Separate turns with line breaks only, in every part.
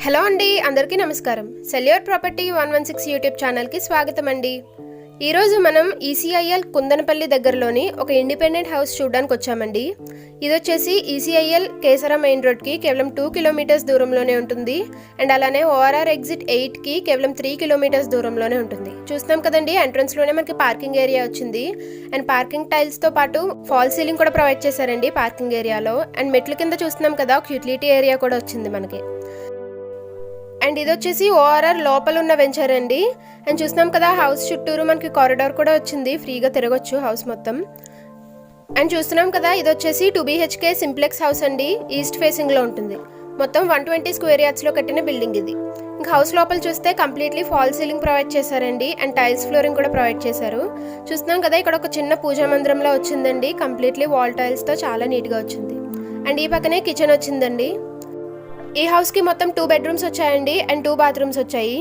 Hello అండి, అందరికీ నమస్కారం. సెల్యూర్ ప్రాపర్టీ 116 యూట్యూబ్ ఛానల్కి స్వాగతం అండి. ఈరోజు మనం ఈసీఐఎల్ కుందనపల్లి దగ్గరలోని ఒక ఇండిపెండెంట్ హౌస్ చూడడానికి వచ్చామండి. ఇది వచ్చేసి ఈసీఐఎల్ కేసరా మెయిన్ రోడ్కి కేవలం 2 కిలోమీటర్స్ దూరంలోనే ఉంటుంది. అండ్ అలానే ఓఆర్ఆర్ ఎగ్జిట్ 8కి కేవలం 3 కిలోమీటర్స్ దూరంలోనే ఉంటుంది. చూస్తున్నాం కదండి, ఎంట్రన్స్లోనే మనకి పార్కింగ్ ఏరియా వచ్చింది. అండ్ పార్కింగ్ టైల్స్తో పాటు ఫాల్ సీలింగ్ కూడా ప్రొవైడ్ చేశారండి పార్కింగ్ ఏరియాలో. అండ్ మెట్ల కింద చూస్తున్నాం కదా, ఒక యూటిలిటీ ఏరియా కూడా వచ్చింది మనకి. అండ్ ఇది వచ్చేసి ఓఆర్ఆర్ లోపల ఉన్న వెంచర్ అండి. అండ్ చూస్తున్నాం కదా, హౌస్ చుట్టూరు మనకి కారిడార్ కూడా వచ్చింది, ఫ్రీగా తిరగొచ్చు హౌస్ మొత్తం. అండ్ చూస్తున్నాం కదా, ఇది వచ్చేసి 2 BHK సింప్లెక్స్ హౌస్ అండి. ఈస్ట్ ఫేసింగ్లో ఉంటుంది. మొత్తం 120 స్క్వేర్ యార్డ్స్లో కట్టిన బిల్డింగ్ ఇది. ఇంకా హౌస్ లోపల చూస్తే కంప్లీట్లీ ఫాల్ సీలింగ్ ప్రొవైడ్ చేశారండి. అండ్ టైల్స్ ఫ్లోరింగ్ కూడా ప్రొవైడ్ చేశారు. చూస్తున్నాం కదా, ఇక్కడ ఒక చిన్న పూజా మందిరంలో వచ్చిందండి. కంప్లీట్లీ వాల్ టైల్స్తో చాలా నీట్గా వచ్చింది. అండ్ ఈ పక్కనే కిచెన్ వచ్చిందండి. ఈ హౌస్కి మొత్తం 2 బెడ్రూమ్స్ వచ్చాయండి. అండ్ 2 బాత్రూమ్స్ వచ్చాయి.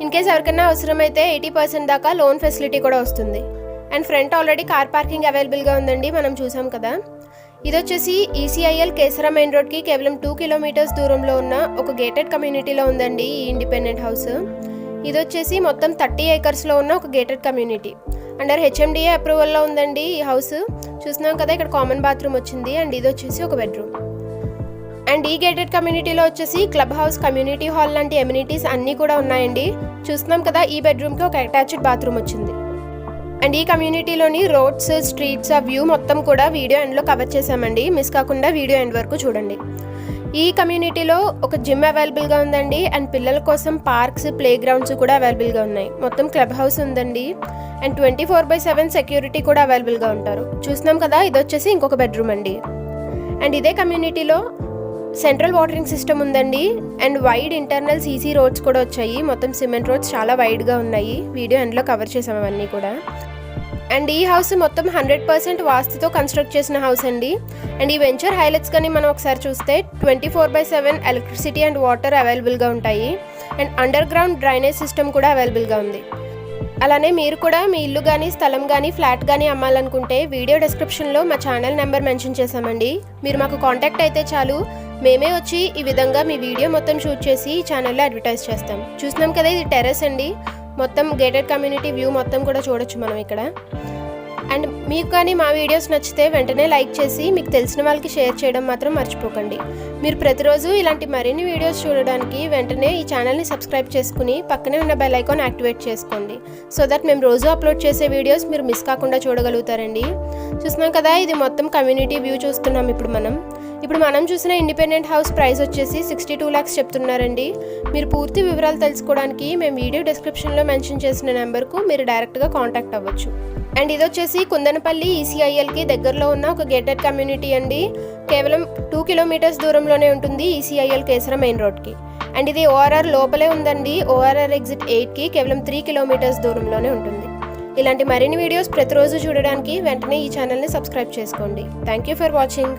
ఇన్ కేస్ ఎవరికైనా అవసరమైతే 80% దాకా లోన్ ఫెసిలిటీ కూడా వస్తుంది. And front already car parking అవైలబుల్గా ఉందండి, మనం చూసాం కదా. ఇది వచ్చేసి ఈసీఐఎల్ కేసరా మెయిన్ రోడ్కి కేవలం 2 కిలోమీటర్స్ దూరంలో ఉన్న ఒక గేటెడ్ కమ్యూనిటీలో ఉందండి ఈ ఇండిపెండెంట్ హౌస్. ఇది వచ్చేసి మొత్తం 30 ఏకర్స్లో ఉన్న ఒక గేటెడ్ కమ్యూనిటీ. అండర్ HMDA అప్రూవల్లో ఉందండి ఈ హౌస్. చూస్తున్నాం కదా, ఇక్కడ కామన్ బాత్రూమ్ వచ్చింది. అండ్ ఇది వచ్చేసి ఒక బెడ్రూమ్. అండ్ ఈ గేటెడ్ కమ్యూనిటీలో వచ్చేసి క్లబ్ హౌస్, కమ్యూనిటీ హాల్ లాంటి ఎమ్యూనిటీస్ అన్నీ కూడా ఉన్నాయండి. చూస్తున్నాం కదా, ఈ బెడ్రూమ్కి ఒక అటాచ్డ్ బాత్రూమ్ వచ్చింది. అండ్ ఈ కమ్యూనిటీలోని రోడ్స్, స్ట్రీట్స్, ఆ వ్యూ మొత్తం కూడా వీడియో ఎండ్లో కవర్ చేసామండి. మిస్ కాకుండా వీడియో ఎండ్ వరకు చూడండి. ఈ కమ్యూనిటీలో ఒక జిమ్ అవైలబుల్గా ఉందండి. అండ్ పిల్లల కోసం పార్క్స్, ప్లే గ్రౌండ్స్ కూడా అవైలబుల్గా ఉన్నాయి. మొత్తం క్లబ్ హౌస్ ఉందండి. అండ్ 24/7 సెక్యూరిటీ కూడా అవైలబుల్గా ఉంటారు. చూస్తున్నాం కదా, ఇది వచ్చేసి ఇంకొక బెడ్రూమ్ అండి. అండ్ ఇదే కమ్యూనిటీలో సెంట్రల్ వాటరింగ్ సిస్టమ్ ఉందండి. And wide internal CC roads కూడా వచ్చాయి. మొత్తం సిమెంట్ రోడ్స్ చాలా వైడ్గా ఉన్నాయి. వీడియో ఎండ్లో కవర్ చేసాం అవన్నీ కూడా. అండ్ ఈ హౌస్ మొత్తం 100% వాస్తుతో కన్స్ట్రక్ట్ చేసిన హౌస్ అండి. అండ్ ఈ వెంచర్ హైలైట్స్ కానీ మనం ఒకసారి చూస్తే 24/7 ఎలక్ట్రిసిటీ అండ్ వాటర్ అవైలబుల్గా ఉంటాయి. And under ground drainage system కూడా అవైలబుల్గా ఉంది. అలానే మీరు కూడా మీ ఇల్లు కానీ, స్థలం కానీ, ఫ్లాట్ కానీ అమ్మాలనుకుంటే వీడియో డిస్క్రిప్షన్లో మా ఛానల్ నెంబర్ మెన్షన్ చేశామండి. మీరు మాకు కాంటాక్ట్ అయితే చాలు, మేమే వచ్చి ఈ విధంగా మీ వీడియో మొత్తం షూట్ చేసి ఈ ఛానల్లో అడ్వర్టైజ్ చేస్తాం. చూస్తున్నాం కదా, ఇది టెర్రస్ అండి. మొత్తం గేటెడ్ కమ్యూనిటీ వ్యూ మొత్తం కూడా చూడొచ్చు మనం ఇక్కడ. అండ్ మీకు కానీ మా వీడియోస్ నచ్చితే వెంటనే లైక్ చేసి మీకు తెలిసిన వాళ్ళకి షేర్ చేయడం మాత్రం మర్చిపోకండి. మీరు ప్రతిరోజు ఇలాంటి మరిన్ని వీడియోస్ చూడడానికి వెంటనే ఈ ఛానల్ని సబ్స్క్రైబ్ చేసుకుని పక్కనే ఉన్న బెల్ ఐకాన్ యాక్టివేట్ చేసుకోండి. సో దట్ మేము రోజు అప్లోడ్ చేసే వీడియోస్ మీరు మిస్ కాకుండా చూడగలుగుతారండి. చూస్తున్నాం కదా, ఇది మొత్తం కమ్యూనిటీ వ్యూ చూస్తున్నాం ఇప్పుడు మనం చూసిన ఇండిపెండెంట్ హౌస్ ప్రైస్ వచ్చేసి 62 lakhs చెప్తున్నారండి. మీరు పూర్తి వివరాలు తెలుసుకోవడానికి మేము వీడియో డిస్క్రిప్షన్లో మెన్షన్ చేసిన నెంబర్కు మీరు డైరెక్ట్గా కాంటాక్ట్ అవ్వచ్చు. అండ్ ఇది వచ్చేసి కుందనపల్లి ఈసీఐఎల్కి దగ్గరలో ఉన్న ఒక గేటెడ్ కమ్యూనిటీ అండి. కేవలం 2 కిలోమీటర్స్ దూరంలోనే ఉంటుంది ఈసీఐఎల్ కేసరా మెయిన్ రోడ్కి. అండ్ ఇది ఓఆర్ఆర్ లోపలే ఉందండి. ఓఆర్ఆర్ ఎగ్జిట్ 8కి కేవలం 3 కిలోమీటర్స్ దూరంలోనే ఉంటుంది. ఇలాంటి మరిన్ని వీడియోస్ ప్రతిరోజు చూడడానికి వెంటనే ఈ ఛానల్ని సబ్స్క్రైబ్ చేసుకోండి. Thank you for watching.